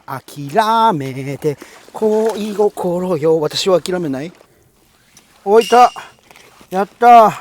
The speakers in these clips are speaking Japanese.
諦めて恋心よ。私は諦めない。お、いた。やった。は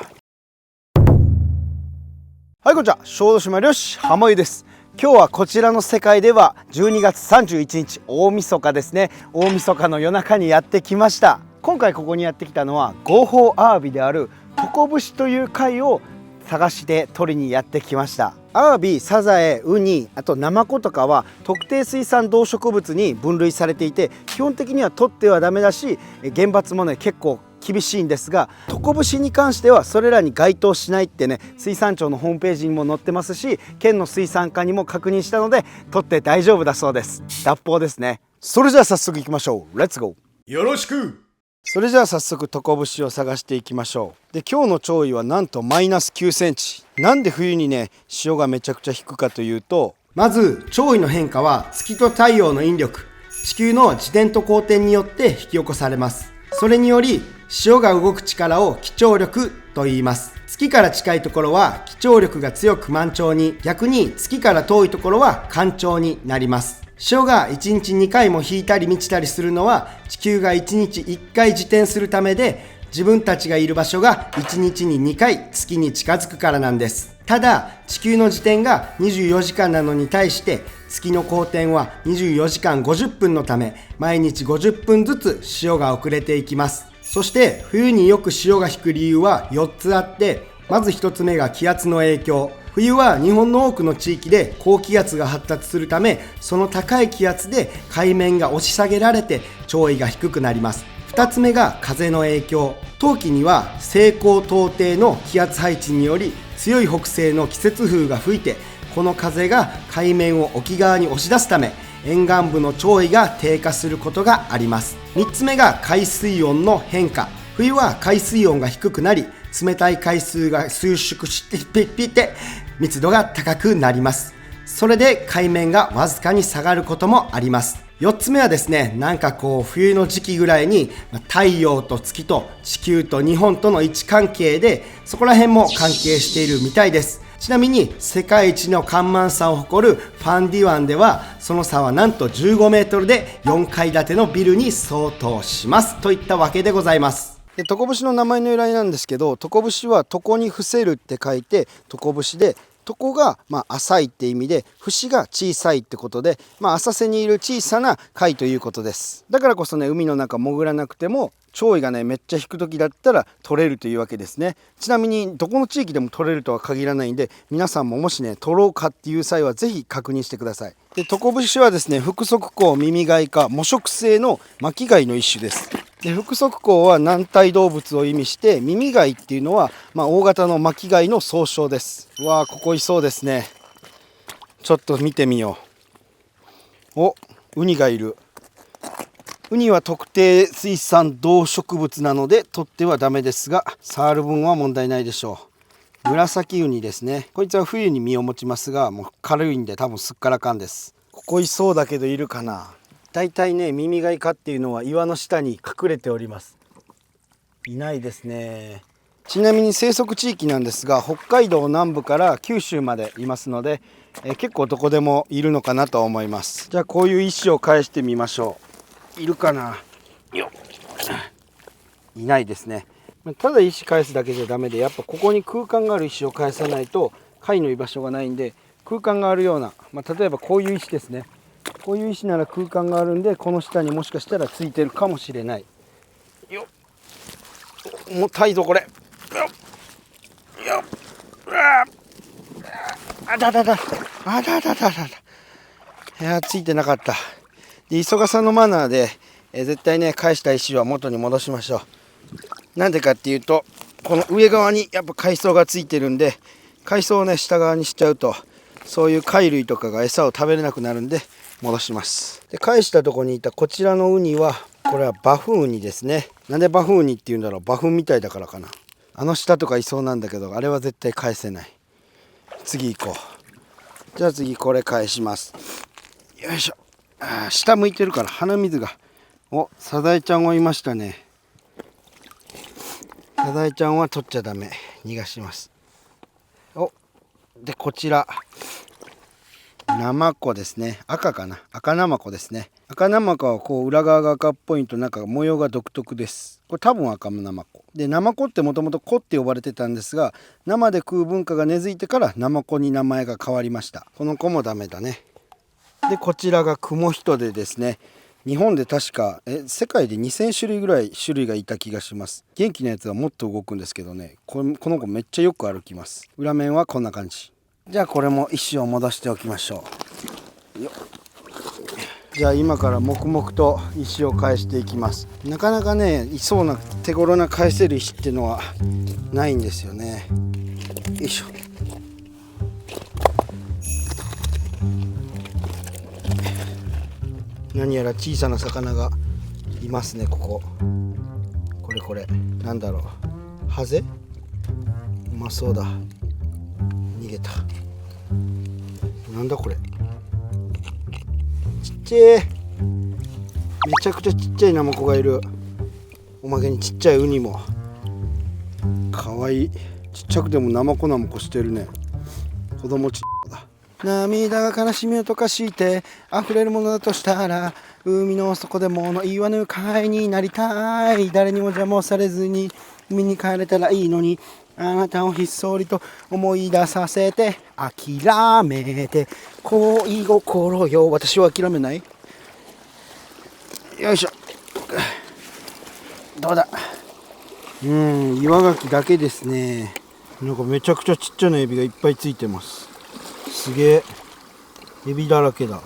い、こんにちは。小豆島漁師浜湯です。今日はこちらの世界では12月31日大晦日ですね。大晦日の夜中にやってきました。今回ここにやってきたのは合法アワビであるトコブシという貝を探して取りにやってきました。アワビ、サザエ、ウニ、あとナマコとかは特定水産動植物に分類されていて、基本的には取ってはダメだし、厳罰もね結構厳しいんですが、トコブシに関してはそれらに該当しないってね、水産庁のホームページにも載ってますし、県の水産課にも確認したので取って大丈夫だそうです。脱法ですね。それじゃあ早速行きましょう。レッツゴー。よろしく。それじゃあ早速トコブシを探していきましょう。で、今日の潮位はなんとマイナス9センチ。なんで冬にね潮がめちゃくちゃ引くかというと、まず潮位の変化は月と太陽の引力、地球の自転と公転によって引き起こされます。それにより潮が動く力を気張力と言います。月から近いところは気張力が強く満潮に、逆に月から遠いところは干潮になります。潮が1日2回も引いたり満ちたりするのは、地球が1日1回自転するためで、自分たちがいる場所が1日に2回月に近づくからなんです。ただ地球の自転が24時間なのに対して、月の公転は24時間50分のため、毎日50分ずつ潮が遅れていきます。そして冬によく潮が引く理由は4つあって、まず1つ目が気圧の影響。冬は日本の多くの地域で高気圧が発達するため、その高い気圧で海面が押し下げられて潮位が低くなります。2つ目が風の影響。冬季には西高東低の気圧配置により強い北西の季節風が吹いて、この風が海面を沖側に押し出すため、沿岸部の潮位が低下することがあります。3つ目が海水温の変化。冬は海水温が低くなり、冷たい海水が収縮してピッて密度が高くなります。それで海面がわずかに下がることもあります。4つ目はですね、なんかこう冬の時期ぐらいに太陽と月と地球と日本との位置関係で、そこら辺も関係しているみたいです。ちなみに世界一の干満差を誇るファンディ湾では、その差はなんと15メートルで4階建てのビルに相当しますといったわけでございます。で、トコブシの名前の由来なんですけど、トコブシは床に伏せるって書いてトコブシで、床が浅いって意味で、節が小さいってことで、浅瀬にいる小さな貝ということです。だからこそね、海の中潜らなくても潮位がねめっちゃ引く時だったら取れるというわけですね。ちなみにどこの地域でも取れるとは限らないんで、皆さんももしね取ろうかっていう際はぜひ確認してください。で、トコブシはですね、腹側孔耳貝科無食性の巻き貝の一種です。で、腹側孔は軟体動物を意味して、耳貝っていうのは、大型の巻き貝の総称です。うわー、ここいそうですね。ちょっと見てみよう。お、ウニがいる。ウニは特定水産動植物なので取ってはダメですが、触る分は問題ないでしょう。紫ウニですね。こいつは冬に身を持ちますが、もう軽いんで多分すっからかんです。ここいそうだけどいるかな。だいたいね、耳貝科っていうのは岩の下に隠れております。いないですね。ちなみに生息地域なんですが、北海道南部から九州までいますので、結構どこでもいるのかなと思います。じゃあこういう石を返してみましょう。いるかな。よっ、いないですね。ただ石返すだけじゃダメで、やっぱここに空間がある石を返さないと貝の居場所がないんで、空間があるような、例えばこういう石ですね。こういう石なら空間があるんで、この下にもしかしたらついてるかもしれない。よっ、重たいぞこれ。よっよっ、あだだだあだだだだだ。いや、ついてなかった。で、磯笠のマナーで、絶対ね返した石は元に戻しましょう。なんでかっていうと、この上側にやっぱ海藻がついてるんで、海藻をね下側にしちゃうと、そういう貝類とかが餌を食べれなくなるんで戻します。で、返したとこにいたこちらのウニは、これはバフンウニですね。なんでバフンウニっていうんだろう。バフンみたいだからかな。あの下とかいそうなんだけど、あれは絶対返せない。次行こう。じゃあ次これ返します。よいしょ。下向いてるから鼻水が。お、サザエちゃんがいましたね。サザエちゃんは取っちゃダメ。逃がします。お、でこちらナマコですね。赤かな、赤ナマコですね。赤ナマコはこう裏側が赤っぽいとなんか模様が独特です。これ多分赤ナマコで、ナマコってもともとコって呼ばれてたんですが、生で食う文化が根付いてからナマコに名前が変わりました。この子もダメだね。でこちらがクモヒトデですね。日本で確か世界で2000種類ぐらい種類がいた気がします。元気なやつはもっと動くんですけどね、この子めっちゃよく歩きます。裏面はこんな感じ。じゃあこれも石を戻しておきましょう。よっ。じゃあ今から黙々と石を返していきます。なかなかね、いそうな手頃な返せる石ってのはないんですよね。よいしょ。何やら小さな魚がいますね。これなんだろう、ハゼ？うまそうだ。逃げた。なんだこれ、ちっちゃい。めちゃくちゃちっちゃいナマコがいる。おまけにちっちゃいウニもかわいい。ちっちゃくてもナマコしてるね。子供ちっだ。涙が悲しみを溶かして溢れるものだとしたら、海の底でもの岩の貝になりたい。誰にも邪魔されずに海に帰れたらいいのに、あなたをひっそりと思い出させて、諦めて恋心よ、私は諦めない。よいしょ。どうだ。岩ガキだけですね。なんかめちゃくちゃちっちゃなエビがいっぱいついてます。すげえ、エビだらけだ。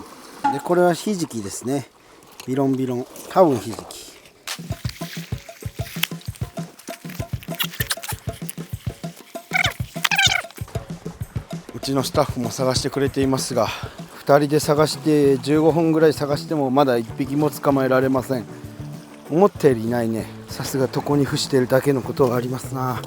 でこれはヒジキですね。ビロンビロン、多分ヒジキ。うちのスタッフも探してくれていますが、2人で探して15分ぐらい探してもまだ1匹も捕まえられません。思ったよりいないね。さすが床に伏しているだけのことはありますな。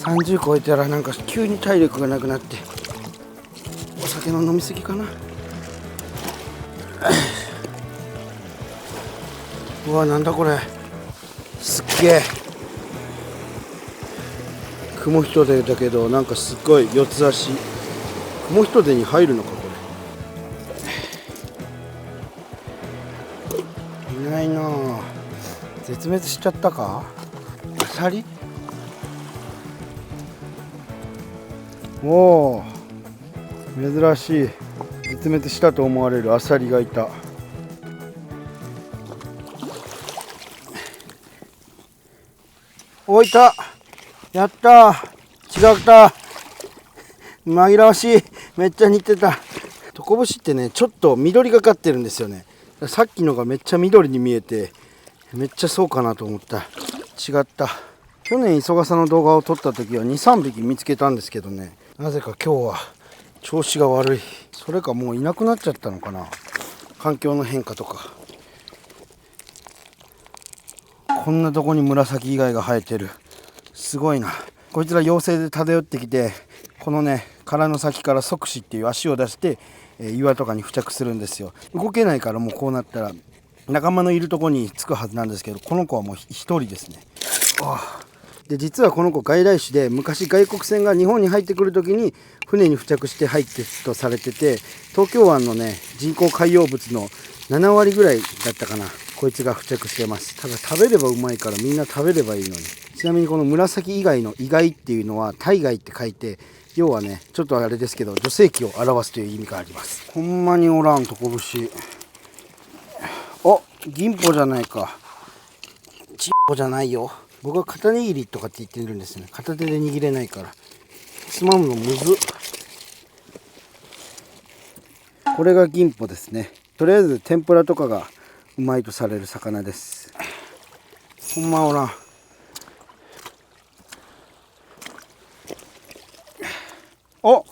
30超えたらなんか急に体力がなくなって、お酒の飲みすぎかな。うわ、なんだこれ、すっげえ。クモヒトデだけど、なんかすっごい四つ足。クモヒトデに入るのかこれ。いないなぁ。絶滅しちゃったか。アサリ。おお、珍しい。絶滅したと思われるアサリがいた。お、いた。やったー。違った。紛らわしい。めっちゃ似てた。トコブシってね、ちょっと緑がかってるんですよね。さっきのがめっちゃ緑に見えて、めっちゃそうかなと思った。違った。去年磯笠の動画を撮った時は 2,3 匹見つけたんですけどね、なぜか今日は調子が悪い。それかもういなくなっちゃったのかな。環境の変化とか。こんなとこに紫以外が生えてる。すごいな。こいつら妖精で漂ってきて、このね殻の先から側肢っていう足を出して岩とかに付着するんですよ。動けないからもうこうなったら仲間のいるとこに着くはずなんですけど、この子はもう一人ですね。で実はこの子外来種で、昔外国船が日本に入ってくる時に船に付着して入ってとされてて、東京湾のね人工海洋物の7割ぐらいだったかな、こいつが付着してます。ただ食べればうまいからみんな食べればいいのに。ちなみにこの紫以外の意外っていうのは体外って書いて、要はねちょっとあれですけど女性器を表すという意味があります。ほんまにおらんトコブシ。お、銀ポじゃないか。チンポじゃないよ。僕は片握りとかって言ってるんですよね。片手で握れないからつまむのむずっ。これが銀ポですね。とりあえず天ぷらとかがうまいとされる魚です。ほんまおらん。お、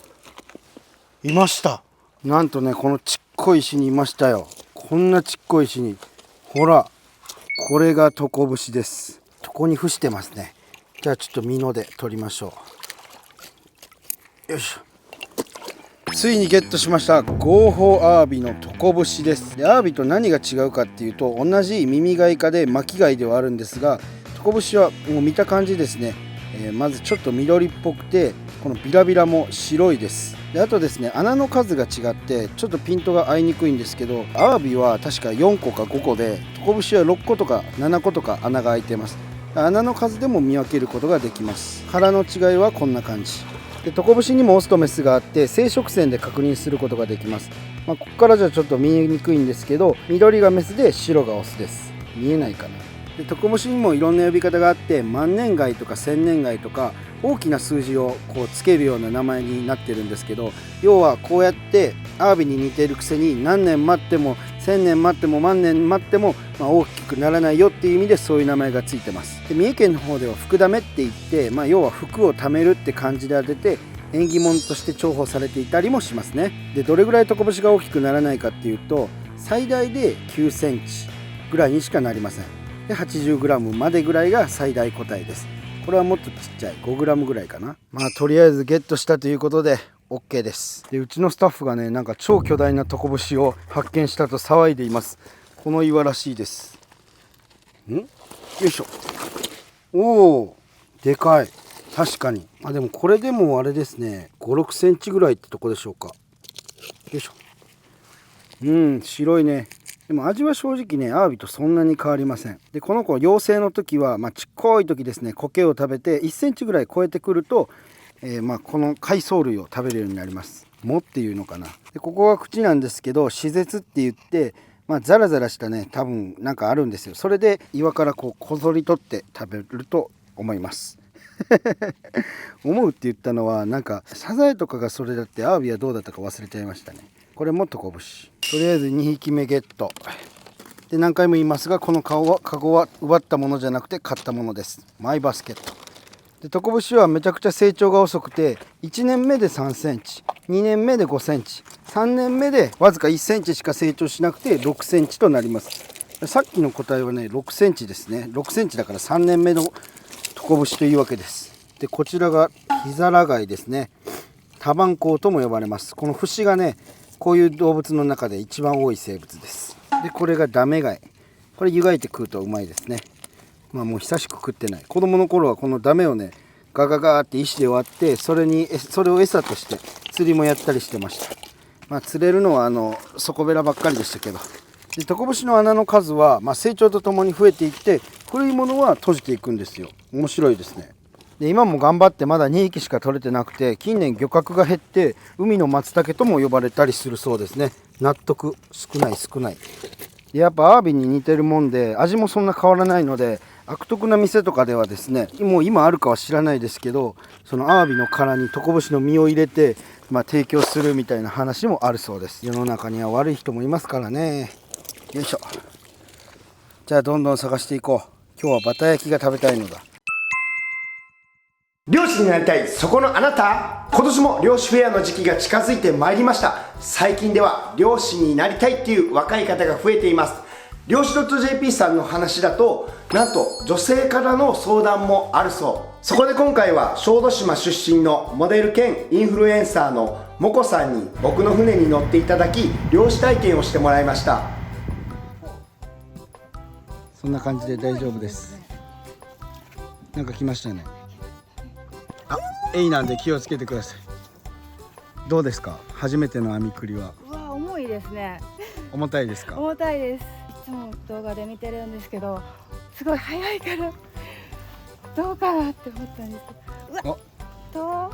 いました。なんとねこのちっこい石にいましたよ。こんなちっこい石に、ほらこれがトコブシです。床に伏してますね。じゃあちょっとミノで取りましょう。よいしょ。ついにゲットしました。合法アワビのトコブシです。でアワビと何が違うかっていうと、同じ耳貝科で巻き貝ではあるんですが、トコブシはもう見た感じですね、まずちょっと緑っぽくて、このビラビラも白いです。であとですね、穴の数が違ってちょっとピントが合いにくいんですけど、アワビは確か4個か5個で、トコブシは6個とか7個とか穴が開いてます。穴の数でも見分けることができます。殻の違いはこんな感じで、トコブシにもオスとメスがあって生殖線で確認することができます。ここからじゃちょっと見えにくいんですけど、緑がメスで白がオスです。見えないかな。でトコブシにもいろんな呼び方があって、万年貝とか千年貝とか大きな数字をこうつけるような名前になってるんですけど、要はこうやってアワビに似ているくせに何年待っても1000年待っても万年待っても、大きくならないよっていう意味でそういう名前がついてます。で三重県の方では福溜って言って、要は福を貯めるって漢字で当てて縁起物として重宝されていたりもしますね。でどれぐらいトコブシが大きくならないかっていうと、最大で9センチぐらいにしかなりません。で 80g までぐらいが最大個体です。これはもっとちっちゃい 5g ぐらいかな。とりあえずゲットしたということで OK です。でうちのスタッフがね、なんか超巨大なトコブシを発見したと騒いでいます。この岩らしいです。よいしょ。おお、でかい。確かに。でもこれでもあれですね、5、6センチぐらいってとこでしょうか。よいしょ。白いね。でも味は正直ね、アワビとそんなに変わりません。でこの子幼生の時は、ちっこい時ですね、苔を食べて1センチぐらい超えてくると、この海藻類を食べるようになります。藻っていうのかな。でここが口なんですけど、歯舌って言って、ザラザラしたね、多分なんかあるんですよ。それで岩からこぞり取って食べると思います思うって言ったのは、なんかサザエとかがそれだって、アワビはどうだったか忘れちゃいましたね。これもトコブシ。とりあえず2匹目ゲットで、何回も言いますが、このカゴは奪ったものじゃなくて買ったものです。マイバスケットで、トコブシはめちゃくちゃ成長が遅くて、1年目で3センチ、2年目で5センチ、3年目でわずか1センチしか成長しなくて6センチとなります。さっきの個体はね6センチですね。6センチだから3年目のトコブシというわけです。でこちらがヒザラガイですね。タバンコウとも呼ばれます。この節がね、こういう動物の中で一番多い生物です。でこれがダメ貝。これ湯がいて食うとうまいですね。もう久しく食ってない。子供の頃はこのダメをね、ガガガーって石で割って、それを餌として釣りもやったりしてました。釣れるのは底べらばっかりでしたけど。でトコブシの穴の数は、成長とともに増えていって、古いものは閉じていくんですよ。面白いですね。で今も頑張ってまだ2匹しか取れてなくて、近年漁獲が減って海の松茸とも呼ばれたりするそうですね。納得。少ないで、やっぱアワビに似てるもんで、味もそんな変わらないので、悪徳な店とかではですね、もう今あるかは知らないですけど、そのアワビの殻にトコブシの身を入れて、提供するみたいな話もあるそうです。世の中には悪い人もいますからね。よいしょ。じゃあどんどん探していこう。今日はバタ焼きが食べたいのだ。漁師になりたいそこのあなた、今年も漁師フェアの時期が近づいてまいりました。最近では漁師になりたいっていう若い方が増えています。漁師 .jp さんの話だと、なんと女性からの相談もあるそう。そこで今回は小豆島出身のモデル兼インフルエンサーのもこさんに僕の船に乗っていただき、漁師体験をしてもらいました。そんな感じで大丈夫です。なんか来ましたね。エイなんで気をつけてください。どうですか、初めての網くりは。重いですね。重たいですか。重たいです。いつも動画で見てるんですけど、すごい速いからどうかなって思ったんですけど。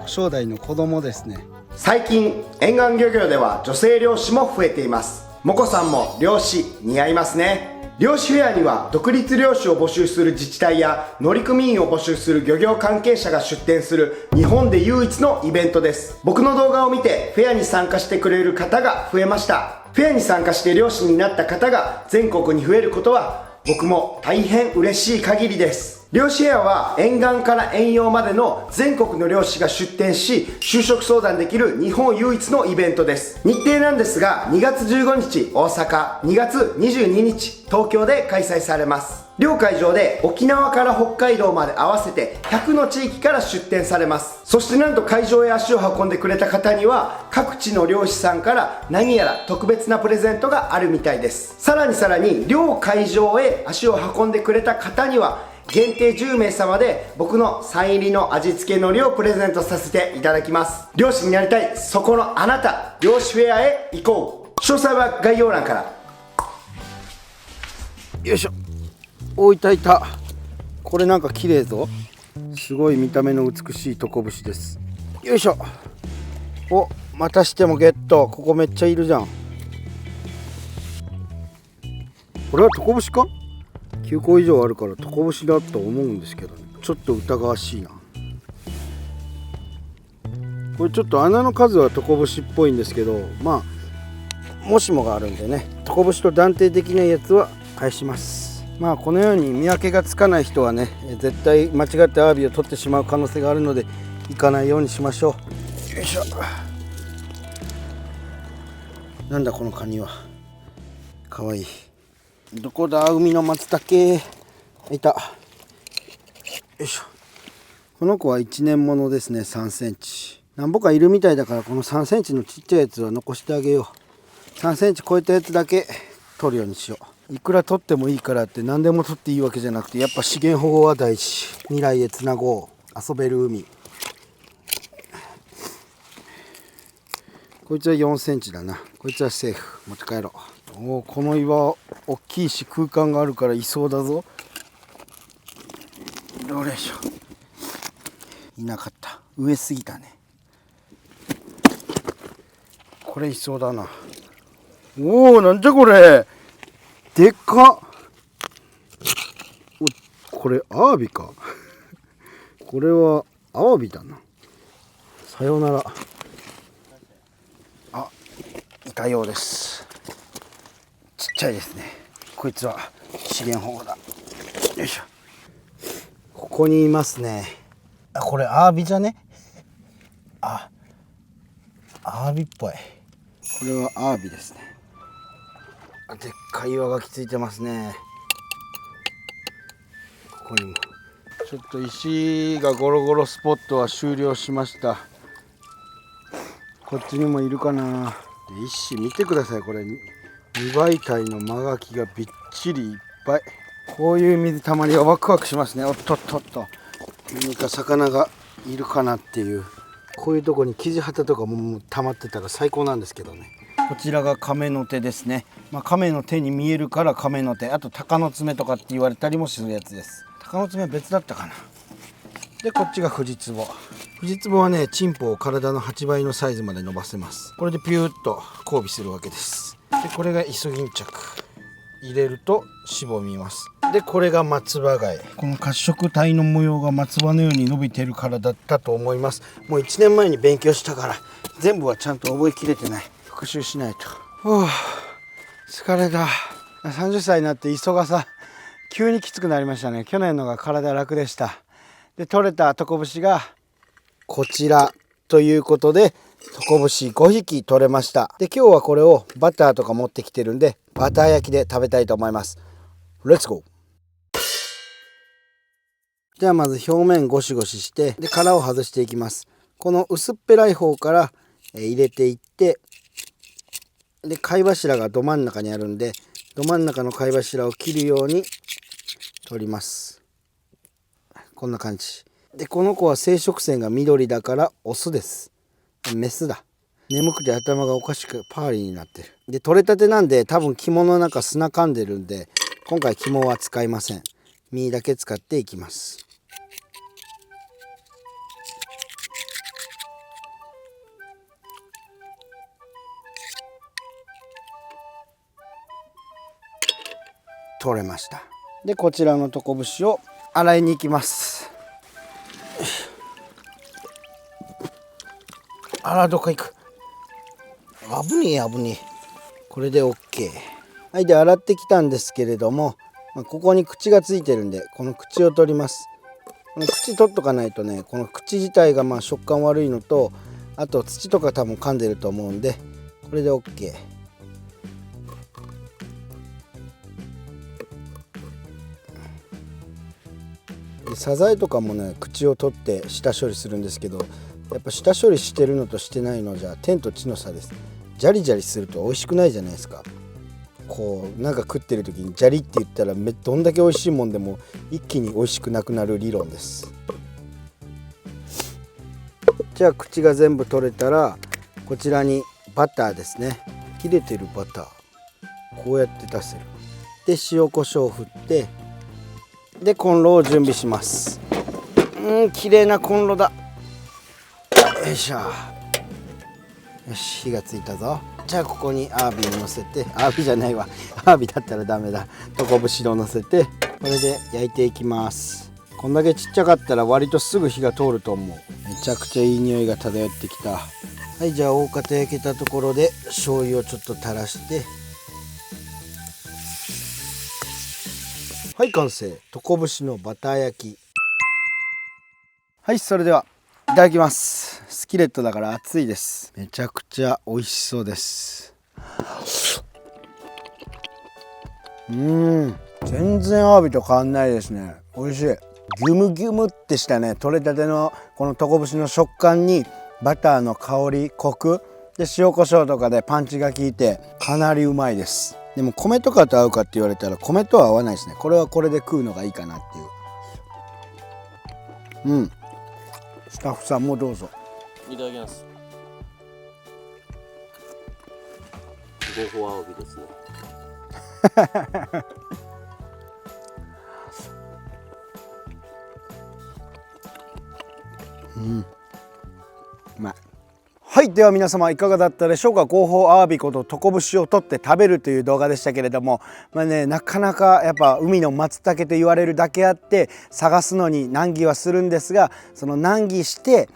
正代の子供ですね。最近沿岸漁業では女性漁師も増えています。もこさんも漁師似合いますね。漁師フェアには独立漁師を募集する自治体や乗組員を募集する漁業関係者が出展する日本で唯一のイベントです。僕の動画を見てフェアに参加してくれる方が増えました。フェアに参加して漁師になった方が全国に増えることは僕も大変嬉しい限りです。漁師フェアは沿岸から遠洋までの全国の漁師が出展し、就職相談できる日本唯一のイベントです。日程なんですが、2月15日大阪、2月22日東京で開催されます。両会場で沖縄から北海道まで合わせて100の地域から出展されます。そしてなんと会場へ足を運んでくれた方には各地の漁師さんから何やら特別なプレゼントがあるみたいです。さらに両会場へ足を運んでくれた方には限定10名様で僕のサイン入りの味付け海苔をプレゼントさせていただきます。漁師になりたいそこのあなた、漁師フェアへ行こう。詳細は概要欄から。よいしょ。お、いたいた。これなんか綺麗ぞ。すごい見た目の美しいトコブシです。よいしょ。お、またしてもゲット。ここめっちゃいるじゃん。これはトコブシか？9個以上あるからトコブシだと思うんですけどね、ちょっと疑わしいな。これちょっと穴の数はトコブシっぽいんですけど、まあもしもがあるんでね、トコブシと断定できないやつは返します。まあこのように見分けがつかない人はね、絶対間違ってアワビを取ってしまう可能性があるので行かないようにしましょう。よいしょ。なんだこのカニは。かわいい。どこだ、海の松茸。いた。よいしょ。この子は1年ものですね。3センチ。なんぼかいるみたいだから、この3センチのちっちゃいやつは残してあげよう。3センチ超えたやつだけ取るようにしよう。いくら取ってもいいからって何でも取っていいわけじゃなくて、やっぱ資源保護は大事。未来へつなごう。遊べる海。こいつは4センチだな。こいつはセーフ。持って帰ろう。お、この岩大きいし空間があるからいそうだぞ。どれでしょう。いなかった。上すぎたね。これいそうだな。おお、なんじゃこれ。でっか。お、これアワビか。これはアワビだな。さようなら。あ、いたようです。ちっちゃいですね。こいつは資源保護だ。よいしょ。ここにいますね。あ、これアワビじゃね。あ、アワビっぽい。これはアワビですね。でっかい岩がきついてますね。ここにもちょっと石がゴロゴロスポットは終了しました。こっちにもいるかな。石見てください。これ2倍体のマガキがびっちりいっぱい。こういう水たまりはワクワクしますね。おっとっとっと、何か魚がいるかなっていう。こういうとこにキジハタとかも溜まってたら最高なんですけどね。こちらが亀の手ですね。亀の手に見えるから亀の手。あと鷹の爪とかって言われたりもするやつです。鷹の爪は別だったかな。でこっちがフジツボ。フジツボはね、チンポを体の8倍のサイズまで伸ばせます。これでピューッと交尾するわけです。でこれがイソギンチャク。入れるとしぼみます。でこれが松葉貝。この褐色体の模様が松葉のように伸びてるからだったと思います。もう1年前に勉強したから全部はちゃんと覚えきれてない。復習しないと。疲れた。30歳になって磯がさ急にきつくなりましたね。去年のが体楽でした。で取れたトコブシがこちらということで、トコブシ5匹取れました。で今日はこれをバターとか持ってきてるんでバター焼きで食べたいと思います。レッツゴー。じゃあまず表面ゴシゴシして、で殻を外していきます。この薄っぺらい方から入れていって、で貝柱がど真ん中にあるんで、ど真ん中の貝柱を切るように取ります。こんな感じで、この子は生殖腺が緑だからオスです。メスだ。眠くて頭がおかしくパーリーになってる。で取れたてなんで多分肝の中砂噛んでるんで、今回肝は使いません。身だけ使っていきます。取れました。でこちらのトコブシを洗いに行きます。あら、どっか行く。危ねえ危ねえ。これで OK。 はい、で洗ってきたんですけれども、ここに口がついてるんでこの口を取ります。この口取っとかないとね、この口自体が食感悪いのと、あと土とか多分噛んでると思うんで、これで OK。サザエとかもね、口を取って下処理するんですけど、やっぱ下処理してるのとしてないのじゃ天と地の差です。ジャリジャリすると美味しくないじゃないですか。こうなんか食ってる時にジャリって言ったらどんだけ美味しいもんでも一気に美味しくなくなる理論です。じゃあ口が全部取れたらこちらにバターですね。切れてるバターこうやって出せる。で塩コショウ振ってでコンロを準備します。綺麗なコンロだ。よいしょ。よし火がついたぞ。じゃあここにアワビを乗せて、アワビじゃないわ、アワビだったらダメだ。トコブシを乗せてこれで焼いていきます。こんだけちっちゃかったら割とすぐ火が通ると思う。めちゃくちゃいい匂いが漂ってきた。はい、じゃあ大方焼けたところで醤油をちょっと垂らしてはい完成。トコブシのバター焼き。はい、それではいただきます。スキレットだから熱いです。めちゃくちゃ美味しそうです。全然アワビと変わんないですね。美味しい。ギュムギュムってしたね取れたてのこのトコブシの食感にバターの香りコクで塩コショウとかでパンチが効いてかなりうまいです。でも米とかと合うかって言われたら米とは合わないですね。これはこれで食うのがいいかなっていう。スタッフさんもどうぞ。いただきます。ゴーホーアワビですね。うまい。はい、では皆様いかがだったでしょうか。合法アワビことトコブシを取って食べるという動画でしたけれども、なかなかやっぱ海の松茸と言われるだけあって探すのに難儀はするんですが、その難儀して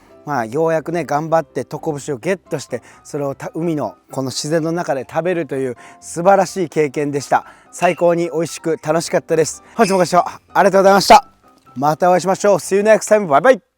ようやくね頑張ってトコブシをゲットしてそれを海のこの自然の中で食べるという素晴らしい経験でした。最高に美味しく楽しかったです。本日もご視聴ありがとうございました。またお会いしましょう。See you next time. バイバイ。